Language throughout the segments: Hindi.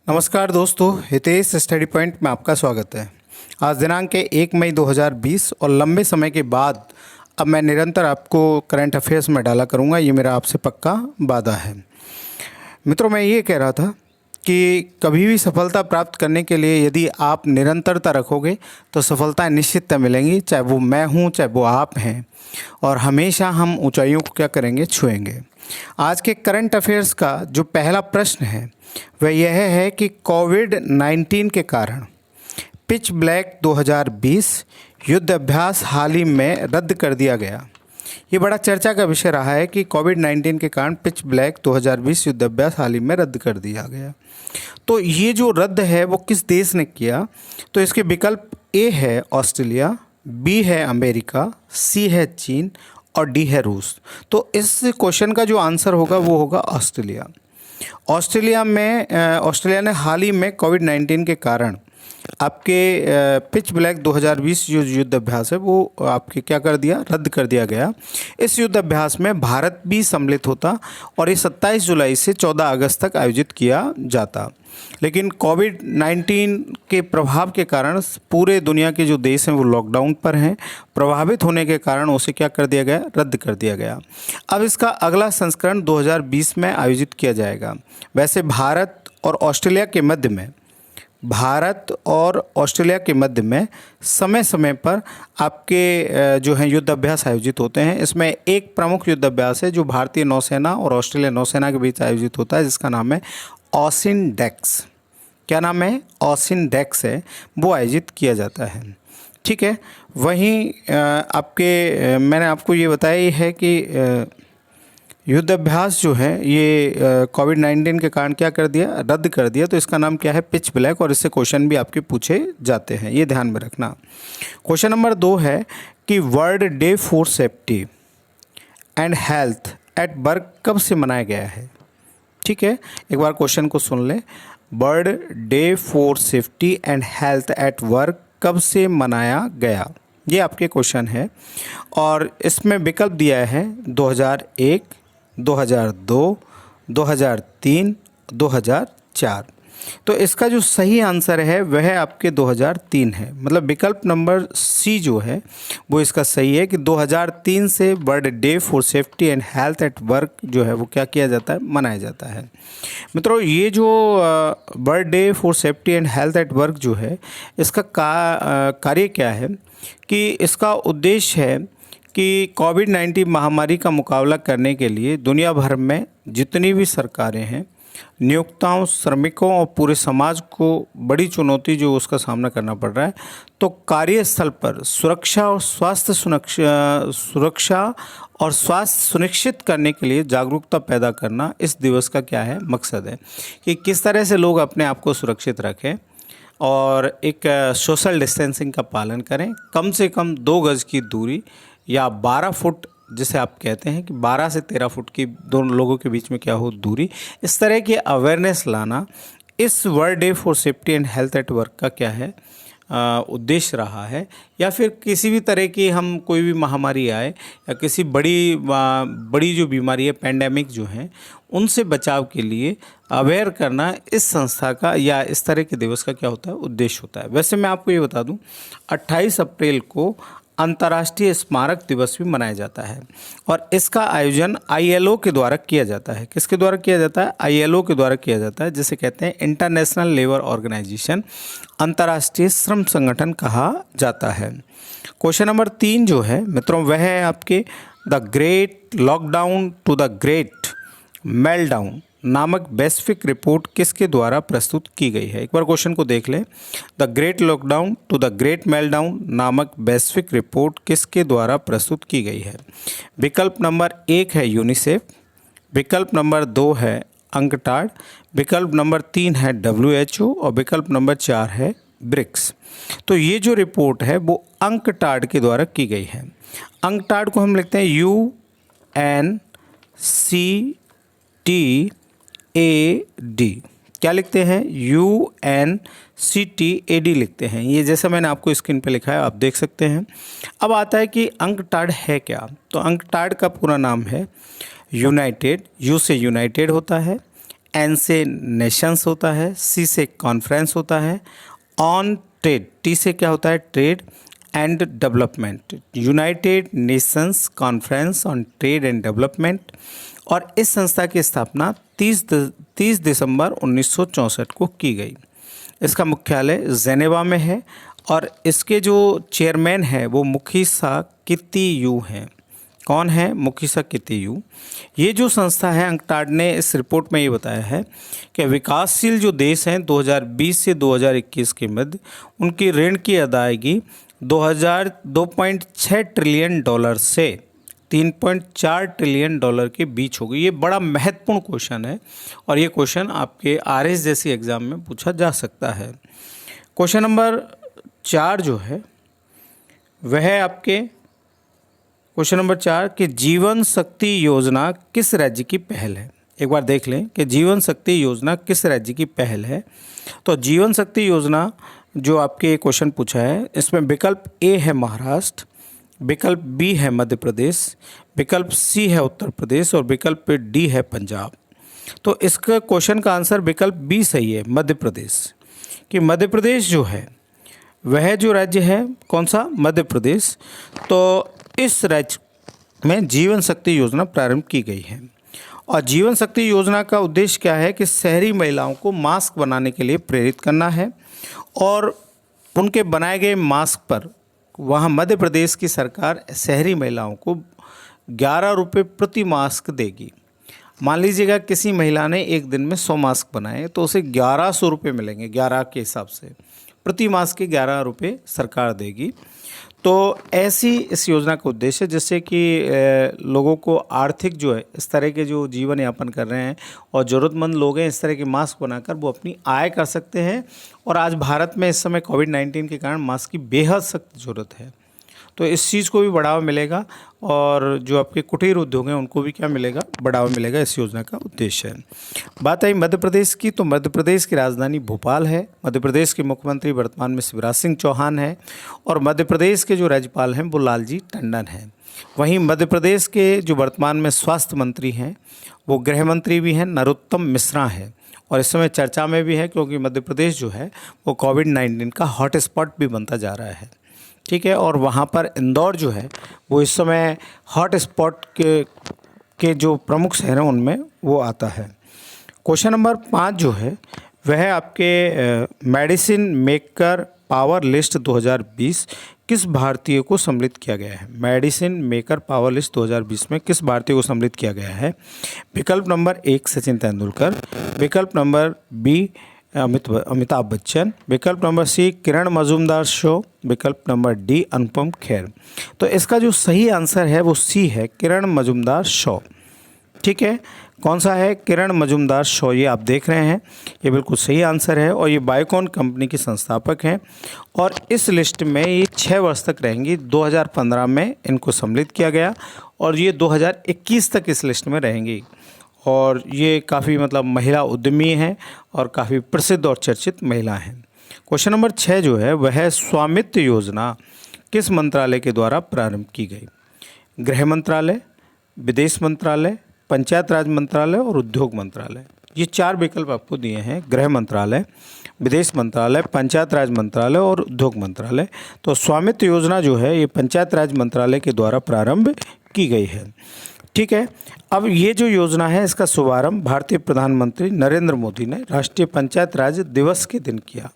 नमस्कार दोस्तों, हितेश स्टडी पॉइंट में आपका स्वागत है। आज दिनांक है 1 मई 2020 और लंबे समय के बाद अब मैं निरंतर आपको करंट अफेयर्स में डाला करूंगा। ये मेरा आपसे पक्का वादा है। मित्रों, मैं ये कह रहा था कि कभी भी सफलता प्राप्त करने के लिए यदि आप निरंतरता रखोगे तो सफलताएं निश्चितता मिलेंगी, चाहे वो मैं हूँ चाहे वो आप हैं, और हमेशा हम ऊंचाइयों को क्या करेंगे, छुएंगे। आज के करंट अफेयर्स का जो पहला प्रश्न है वह यह है कि कोविड-19 के कारण पिच ब्लैक 2020 युद्ध अभ्यास हाल ही में रद्द कर दिया गया। ये बड़ा चर्चा का विषय रहा है कि कोविड-19 के कारण पिच ब्लैक 2020 युद्ध अभ्यास हाल ही में रद्द कर दिया गया। तो ये जो रद्द है वो किस देश ने किया? तो इसके विकल्प ए है ऑस्ट्रेलिया, बी है अमेरिका, सी है चीन और डी है रूस। तो इस क्वेश्चन का जो आंसर होगा वो होगा ऑस्ट्रेलिया। ऑस्ट्रेलिया ने हाल ही में कोविड-19 के कारण आपके पिच ब्लैक 2020 जो युद्ध अभ्यास है वो आपके क्या कर दिया, रद्द कर दिया गया। इस युद्ध अभ्यास में भारत भी सम्मिलित होता और ये 27 जुलाई से 14 अगस्त तक आयोजित किया जाता, लेकिन कोविड-19 के प्रभाव के कारण पूरे दुनिया के जो देश हैं वो लॉकडाउन पर हैं। प्रभावित होने के कारण उसे क्या कर दिया गया, रद्द कर दिया गया। अब इसका अगला संस्करण 2020 में आयोजित किया जाएगा। वैसे भारत और ऑस्ट्रेलिया के मध्य में समय समय पर आपके जो हैं युद्ध अभ्यास आयोजित होते हैं। इसमें एक प्रमुख युद्ध अभ्यास है जो भारतीय नौसेना और ऑस्ट्रेलिया नौसेना के बीच आयोजित होता है, जिसका नाम है ऑसिन डेक्स। क्या नाम है? ऑसिन डेक्स है, वो आयोजित किया जाता है। ठीक है। वहीं मैंने आपको ये बताया ही है कि युद्ध अभ्यास जो है ये कोविड-19 के कारण क्या कर दिया, रद्द कर दिया। तो इसका नाम क्या है? पिच ब्लैक, और इससे क्वेश्चन भी आपके पूछे जाते हैं, ये ध्यान में रखना। क्वेश्चन नंबर 2 है कि world day for safety and health at work कब से मनाया गया है? ठीक है, एक बार क्वेश्चन को सुन लें। World day for safety and health at work कब से मनाया गया, ये आपके क्वेश्चन है। और इसमें विकल्प दिया है 2001, 2002, 2003, 2004। तो इसका जो सही आंसर है वह आपके 2003 है। मतलब विकल्प नंबर सी जो है वो इसका सही है कि 2003 से world day for safety and health at work जो है वो क्या किया जाता है, मनाया जाता है। मित्रों, ये जो world day for safety and health at work जो है इसका कार्य क्या है कि इसका उद्देश्य है कि कोविड-19 महामारी का मुकाबला करने के लिए दुनिया भर में जितनी भी सरकारें हैं, नियोक्ताओं, श्रमिकों और पूरे समाज को बड़ी चुनौती जो उसका सामना करना पड़ रहा है, तो कार्यस्थल पर सुरक्षा और स्वास्थ्य सुनिश्चित करने के लिए जागरूकता पैदा करना इस दिवस का क्या है, मकसद है कि किस तरह से लोग अपने आप को सुरक्षित रखें और एक सोशल डिस्टेंसिंग का पालन करें, कम से कम 2 गज की दूरी या 12 फुट जिसे आप कहते हैं कि 12 से 13 फुट की दोनों लोगों के बीच में क्या हो, दूरी। इस तरह की अवेयरनेस लाना इस world day for safety and health at work का क्या है, उद्देश्य रहा है। या फिर किसी भी तरह की हम कोई भी महामारी आए या किसी बड़ी जो बीमारी है, पेंडेमिक जो हैं, उनसे बचाव के लिए अवेयर करना इस संस्था का या इस तरह के दिवस का क्या होता है, उद्देश्य होता है। वैसे मैं आपको ये बता दूं, 28 अप्रैल को अंतर्राष्ट्रीय स्मारक दिवस भी मनाया जाता है और इसका आयोजन ILO के द्वारा किया जाता है। किसके द्वारा किया जाता है? ILO के द्वारा किया जाता है, जिसे कहते हैं इंटरनेशनल लेबर ऑर्गेनाइजेशन, अंतर्राष्ट्रीय श्रम संगठन कहा जाता है। क्वेश्चन नंबर 3 जो है मित्रों वह है आपके the great lockdown to the great meltdown नामक वैश्विक रिपोर्ट किसके द्वारा प्रस्तुत की गई है? एक बार क्वेश्चन को देख लें। The great lockdown to the great meltdown नामक वैश्विक रिपोर्ट किसके द्वारा प्रस्तुत की गई है? विकल्प नंबर 1 है यूनिसेफ, विकल्प नंबर 2 है अंकटाड, विकल्प नंबर 3 है WHO और विकल्प नंबर 4 है ब्रिक्स। तो ये जो रिपोर्ट है वो अंकटाड के द्वारा की गई है। अंकटाड को हम लिखते हैं UNCTAD। क्या लिखते हैं? UNCTAD लिखते हैं। ये जैसा मैंने आपको स्क्रीन पे लिखा है आप देख सकते हैं। अब आता है कि अंकटाड है क्या? तो अंकटाड का पूरा नाम है यूनाइटेड, यू से यूनाइटेड होता है, एन से नेशंस होता है, सी से कॉन्फ्रेंस होता है, ऑन ट्रेड, टी से क्या होता है trade and development, United Nations conference on trade and development. और इस संस्था की स्थापना 30 दिसंबर 1964 को की गई। इसका मुख्यालय जेनेवा में है और इसके जो चेयरमैन है वो मुखिसा कितियू हैं। कौन है? मुखिसा कितियू। ये जो संस्था है, अंकटाड ने इस रिपोर्ट में ये बताया है कि विकासशील जो देश हैं 2020 से 2021 के मध्य उनकी ऋण की अदायगी 2.6 ट्रिलियन डॉलर से 3.4 ट्रिलियन डॉलर के बीच हो गई। ये बड़ा महत्वपूर्ण क्वेश्चन है और ये क्वेश्चन आपके आरएस जैसी एग्ज़ाम में पूछा जा सकता है। क्वेश्चन नंबर 4 जो है वह है आपके क्वेश्चन नंबर 4 कि जीवन शक्ति योजना किस राज्य की पहल है। एक बार देख लें कि जीवन शक्ति योजना किस राज्य की पहल है। तो जीवन शक्ति योजना जो आपके क्वेश्चन पूछा है, इसमें विकल्प ए है महाराष्ट्र, विकल्प बी है मध्य प्रदेश, विकल्प सी है उत्तर प्रदेश और विकल्प डी है पंजाब। तो इसका क्वेश्चन का आंसर विकल्प बी सही है, मध्य प्रदेश। कि मध्य प्रदेश जो है वह जो राज्य है, कौन सा? मध्य प्रदेश। तो इस राज्य में जीवन शक्ति योजना प्रारंभ की गई है और जीवन शक्ति योजना का उद्देश्य क्या है कि शहरी महिलाओं को मास्क बनाने के लिए प्रेरित करना है और उनके बनाए गए मास्क पर वहाँ मध्य प्रदेश की सरकार शहरी महिलाओं को 11 रुपये प्रति मास्क देगी। मान लीजिएगा किसी महिला ने एक दिन में 100 मास्क बनाए तो उसे 1100 रुपये मिलेंगे, 11 के हिसाब से प्रति मास्क के 11 रुपये सरकार देगी। तो ऐसी इस योजना का उद्देश्य है जिससे कि लोगों को आर्थिक जो है इस तरह के जो जीवन यापन कर रहे हैं और ज़रूरतमंद लोग हैं, इस तरह के मास्क बनाकर वो अपनी आय कर सकते हैं। और आज भारत में इस समय कोविड-19 के कारण मास्क की बेहद सख्त ज़रूरत है। तो इस चीज़ को भी बढ़ावा मिलेगा और जो आपके कुटीर उद्योग हैं उनको भी क्या मिलेगा? बढ़ावा मिलेगा। इस योजना का उद्देश्य है। बात आई मध्य प्रदेश की, तो मध्य प्रदेश की राजधानी भोपाल है। मध्य प्रदेश के मुख्यमंत्री वर्तमान में शिवराज सिंह चौहान हैं और मध्य प्रदेश के जो राज्यपाल हैं वो लालजी टंडन हैं। वहीं मध्य प्रदेश के जो वर्तमान में स्वास्थ्य मंत्री हैं वो गृह मंत्री भी हैं, नरोत्तम मिश्रा हैं और इस समय चर्चा में भी है क्योंकि मध्य प्रदेश जो है वो कोविड-19 का हॉटस्पॉट भी बनता जा रहा है। ठीक है, और वहाँ पर इंदौर जो है वो इस समय हॉट स्पॉट के जो प्रमुख शहर हैं उनमें वो आता है। क्वेश्चन नंबर 5 जो है वह आपके मेडिसिन मेकर पावर लिस्ट 2020 किस भारतीय को सम्मिलित किया गया है। मेडिसिन मेकर पावर लिस्ट 2020 में किस भारतीय को सम्मिलित किया गया है। विकल्प नंबर 1 सचिन तेंदुलकर, विकल्प नंबर बी अमिताभ बच्चन, विकल्प नंबर सी किरण मजूमदार शो, विकल्प नंबर डी अनुपम खेर। तो इसका जो सही आंसर है वो सी है, किरण मजूमदार शो। ठीक है, कौन सा है? किरण मजूमदार शो। ये आप देख रहे हैं, ये बिल्कुल सही आंसर है और ये बायोकॉन कंपनी की संस्थापक हैं और इस लिस्ट में ये 6 वर्ष तक रहेंगी। 2015 में इनको सम्मिलित किया गया और ये 2021 तक इस लिस्ट में रहेंगी और ये काफ़ी मतलब महिला उद्यमी हैं और काफ़ी प्रसिद्ध और चर्चित महिला हैं। क्वेश्चन नंबर 6 जो है वह है स्वामित्व योजना किस मंत्रालय के द्वारा प्रारंभ की गई। गृह मंत्रालय, विदेश मंत्रालय, पंचायत राज मंत्रालय और उद्योग मंत्रालय। ये 4 विकल्प आपको दिए हैं, गृह मंत्रालय, विदेश मंत्रालय, पंचायत राज मंत्रालय और उद्योग मंत्रालय। तो स्वामित्व योजना जो है ये पंचायत राज मंत्रालय के द्वारा प्रारंभ की गई है। ठीक है, अब ये जो योजना है इसका शुभारंभ भारतीय प्रधानमंत्री नरेंद्र मोदी ने राष्ट्रीय पंचायत राज दिवस के दिन किया।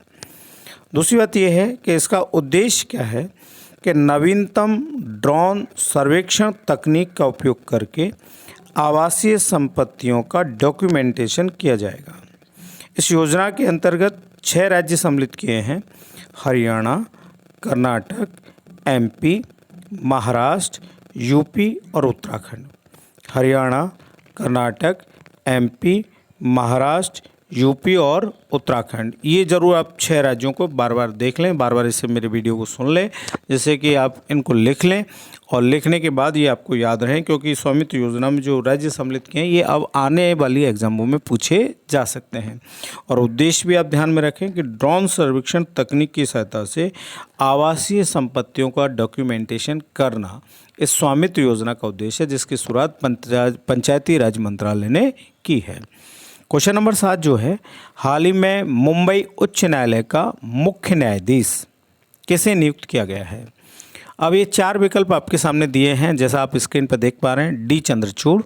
दूसरी बात यह है कि इसका उद्देश्य क्या है कि नवीनतम ड्रोन सर्वेक्षण तकनीक का उपयोग करके आवासीय संपत्तियों का डॉक्यूमेंटेशन किया जाएगा। इस योजना के अंतर्गत 6 राज्य सम्मिलित किए हैं, हरियाणा, कर्नाटक, एमपी, महाराष्ट्र, यूपी और उत्तराखंड। हरियाणा, कर्नाटक, एमपी, महाराष्ट्र, यूपी और उत्तराखंड। ये ज़रूर आप 6 राज्यों को बार बार देख लें, बार बार इससे मेरे वीडियो को सुन लें, जिससे कि आप इनको लिख लें और लिखने के बाद ये आपको याद रहें, क्योंकि स्वामित्व योजना में जो राज्य सम्मिलित किए हैं ये अब आने वाली एग्जामों में पूछे जा सकते हैं। और उद्देश्य भी आप ध्यान में रखें कि ड्रोन सर्वेक्षण तकनीक की सहायता से आवासीय संपत्तियों का डॉक्यूमेंटेशन करना इस स्वामित्व योजना का उद्देश्य है, जिसकी शुरुआत पंचायती राज मंत्रालय ने की है। क्वेश्चन नंबर 7 जो है, हाल ही में मुंबई उच्च न्यायालय का मुख्य न्यायाधीश किसे नियुक्त किया गया है? अब ये 4 विकल्प आपके सामने दिए हैं, जैसा आप स्क्रीन पर देख पा रहे हैं। डी चंद्रचूड़,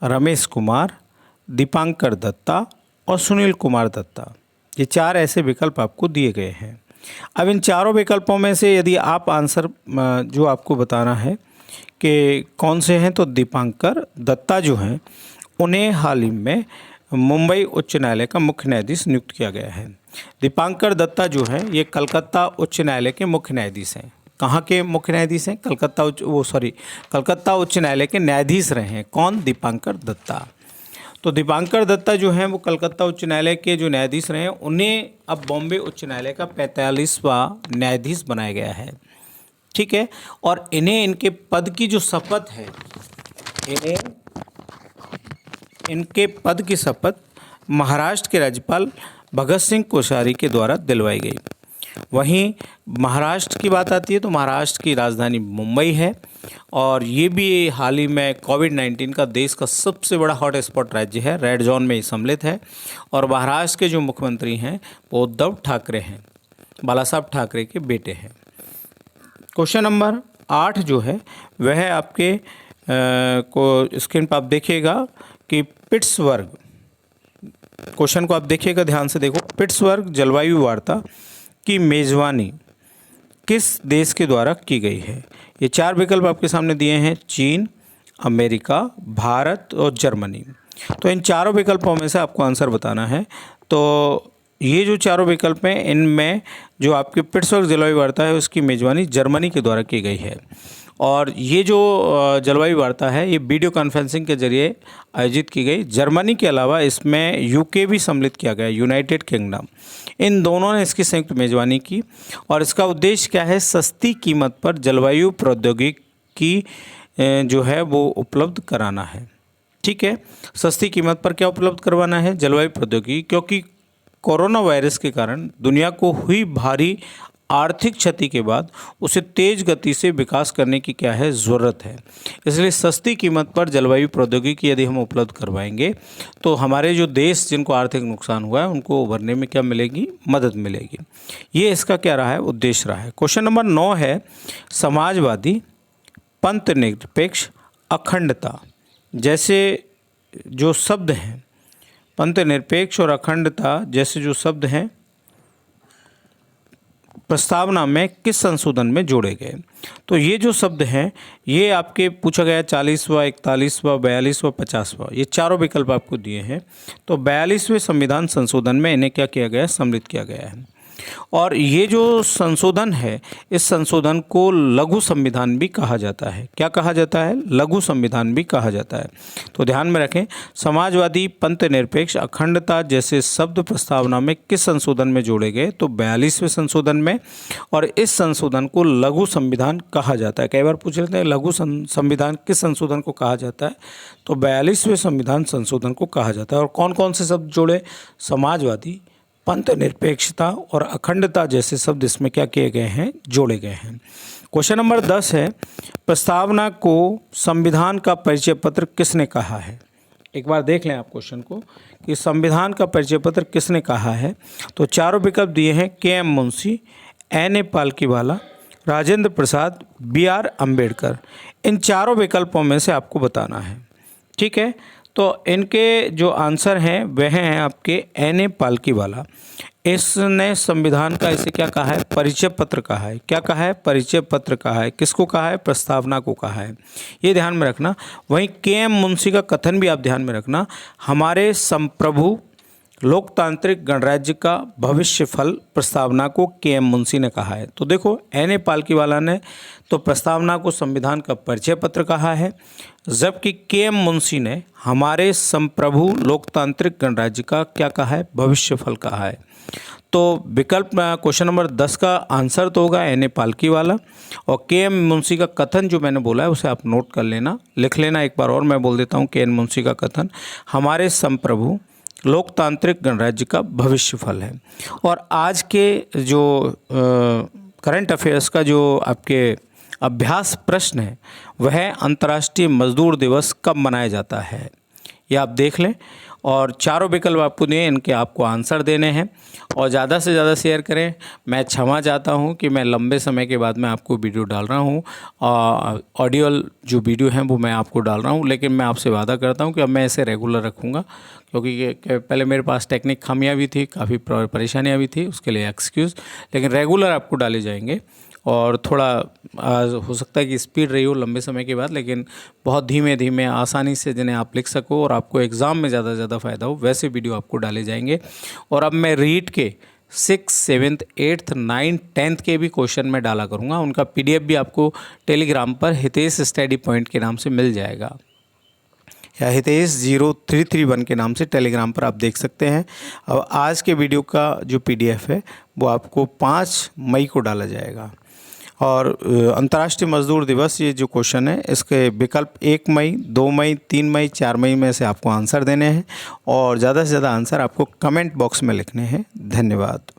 रमेश कुमार, दीपांकर दत्ता और सुनील कुमार दत्ता। ये 4 ऐसे विकल्प आपको दिए गए हैं। अब इन चारों विकल्पों में से यदि आप आंसर जो आपको बताना है कि कौन से हैं, तो दीपांकर दत्ता जो हैं उन्हें हाल ही में मुंबई उच्च न्यायालय का मुख्य न्यायाधीश नियुक्त किया गया है। दीपांकर दत्ता जो है ये कलकत्ता उच्च न्यायालय के मुख्य न्यायाधीश हैं। कहाँ के मुख्य न्यायाधीश हैं? कलकत्ता उच्च न्यायालय के न्यायाधीश रहे हैं। कौन? दीपांकर दत्ता। तो दीपांकर दत्ता जो हैं वो कलकत्ता उच्च न्यायालय के जो न्यायाधीश रहे हैं, उन्हें अब बॉम्बे उच्च न्यायालय का 45वां न्यायाधीश बनाया गया है। ठीक है, और इन्हें इनके पद की जो शपथ है, इनके पद की शपथ महाराष्ट्र के राज्यपाल भगत सिंह कोश्यारी के द्वारा दिलवाई गई। वहीं महाराष्ट्र की बात आती है तो महाराष्ट्र की राजधानी मुंबई है, और ये भी हाल ही में कोविड-19 का देश का सबसे बड़ा हॉट स्पॉट राज्य है, रेड जोन में सम्मिलित है। और महाराष्ट्र के जो मुख्यमंत्री हैं वो उद्धव ठाकरे हैं, बाला साहब ठाकरे के बेटे हैं। क्वेश्चन नंबर 8 जो है वह आपके को स्क्रीन पर आप देखिएगा कि पिट्सबर्ग, क्वेश्चन को आप देखिएगा, ध्यान से देखो। पिट्सबर्ग जलवायु वार्ता की मेज़बानी किस देश के द्वारा की गई है? ये 4 विकल्प आपके सामने दिए हैं, चीन, अमेरिका, भारत और जर्मनी। तो इन चारों विकल्पों में से आपको आंसर बताना है। तो ये जो चारों विकल्प हैं, इनमें जो आपकी पिट्सबर्ग जलवायु वार्ता है उसकी मेज़बानी जर्मनी के द्वारा की गई है। और ये जो जलवायु वार्ता है ये वीडियो कॉन्फ्रेंसिंग के जरिए आयोजित की गई। जर्मनी के अलावा इसमें यूके भी सम्मिलित किया गया, यूनाइटेड किंगडम। इन दोनों ने इसकी संयुक्त मेज़बानी की, और इसका उद्देश्य क्या है? सस्ती कीमत पर जलवायु प्रौद्योगिकी जो है वो उपलब्ध कराना है। ठीक है, सस्ती कीमत पर क्या उपलब्ध करवाना है? जलवायु प्रौद्योगिकी, क्योंकि कोरोना वायरस के कारण दुनिया को हुई भारी आर्थिक क्षति के बाद उसे तेज गति से विकास करने की क्या है? ज़रूरत है। इसलिए सस्ती कीमत पर जलवायु प्रौद्योगिकी यदि हम उपलब्ध करवाएंगे तो हमारे जो देश जिनको आर्थिक नुकसान हुआ है उनको उभरने में क्या मिलेगी? मदद मिलेगी। ये इसका क्या रहा है? उद्देश्य रहा है। क्वेश्चन नंबर 9 है, समाजवादी, पंथ निरपेक्ष, अखंडता जैसे जो शब्द हैं, पंथ निरपेक्ष और अखंडता जैसे जो शब्द हैं प्रस्तावना में किस संशोधन में जोड़े गए? तो ये जो शब्द हैं ये आपके पूछा गया 40वां, 41वां, 42वां, 50वां, ये चारों विकल्प आपको दिए हैं। तो 42वें संविधान संशोधन में इन्हें क्या किया गया? सम्मिलित किया गया है। और ये जो संशोधन है, इस संशोधन को लघु संविधान भी कहा जाता है। क्या कहा जाता है? लघु संविधान भी कहा जाता है। तो ध्यान में रखें, समाजवादी, पंथ निरपेक्ष, अखंडता जैसे शब्द प्रस्तावना में किस संशोधन में जोड़े गए? तो 42वें संशोधन में। और इस संशोधन को लघु संविधान कहा जाता है। कई बार पूछ लेते हैं लघु संविधान किस संशोधन को कहा जाता है? तो 42वें संविधान संशोधन को कहा जाता है। और कौन कौन से शब्द जोड़े? समाजवादी, पंथ निरपेक्षता और अखंडता जैसे शब्द इसमें क्या किए गए हैं? जोड़े गए हैं। क्वेश्चन नंबर 10 है, प्रस्तावना को संविधान का परिचय पत्र किसने कहा है? एक बार देख लें आप क्वेश्चन को कि संविधान का परिचय पत्र किसने कहा है। तो चारों विकल्प दिए हैं, KM. Munshi, N.A. Palkhivala, Rajendra Prasad, B.R. Ambedkar. इन चारों विकल्पों में से आपको बताना है। ठीक है, तो इनके जो आंसर हैं वह हैं आपके N.A. पालकीवाला। इसने संविधान का इसे क्या कहा है? परिचय पत्र कहा है। क्या कहा है? परिचय पत्र कहा है। किसको कहा है? प्रस्तावना को कहा है। ये ध्यान में रखना। वहीं के.एम. मुंशी का कथन भी आप ध्यान में रखना, हमारे संप्रभु लोकतांत्रिक गणराज्य का भविष्य फल प्रस्तावना को के.एम. मुंशी ने कहा है। तो देखो, N.A. पालकीवाला ने तो प्रस्तावना को संविधान का परिचय पत्र कहा है, जबकि के.एम. मुंशी ने हमारे संप्रभु लोकतांत्रिक गणराज्य का क्या कहा है? भविष्य फल कहा है। तो विकल्प क्वेश्चन नंबर 10 का आंसर तो होगा N.A. पालकीवाला। और के.एम. मुंशी का कथन जो मैंने बोला है उसे आप नोट कर लेना, लिख लेना। एक बार और मैं बोल देता हूँ, के.एम. मुंशी का कथन हमारे संप्रभु लोकतांत्रिक गणराज्य का भविष्य फल है। और आज के जो करंट अफेयर्स का जो आपके अभ्यास प्रश्न है वह अंतर्राष्ट्रीय मजदूर दिवस कब मनाया जाता है, ये आप देख लें। और चारों विकल्प आपको दिए, इनके आपको आंसर देने हैं और ज़्यादा से ज़्यादा शेयर करें। मैं क्षमा चाहता हूं कि मैं लंबे समय के बाद मैं आपको वीडियो डाल रहा हूं, ऑडियो जो वीडियो हैं वो मैं आपको डाल रहा हूं, लेकिन मैं आपसे वादा करता हूं कि अब मैं इसे रेगुलर रखूँगा, क्योंकि पहले मेरे पास टेक्निक खामियां भी थी, काफ़ी परेशानियाँ भी थी, उसके लिए एक्सक्यूज़, लेकिन रेगुलर आपको डाले जाएंगे। और थोड़ा हो सकता है कि स्पीड रही हो लंबे समय के बाद, लेकिन बहुत धीमे धीमे आसानी से जिन्हें आप लिख सको और आपको एग्ज़ाम में ज़्यादा से ज़्यादा फ़ायदा हो, वैसे वीडियो आपको डाले जाएंगे। और अब मैं रीट के 6, 7, 8, 9, 10 के भी क्वेश्चन में डाला करूँगा। उनका PDF भी आपको टेलीग्राम पर हितेश स्टडी पॉइंट के नाम से मिल जाएगा, या हितेश 0331 के नाम से टेलीग्राम पर आप देख सकते हैं। अब आज के वीडियो का जो PDF है वो आपको 5 मई को डाला जाएगा। और अंतर्राष्ट्रीय मजदूर दिवस, ये जो क्वेश्चन है इसके विकल्प 1 मई, 2 मई, 3 मई, 4 मई में से आपको आंसर देने हैं और ज़्यादा से ज़्यादा आंसर आपको कमेंट बॉक्स में लिखने हैं। धन्यवाद।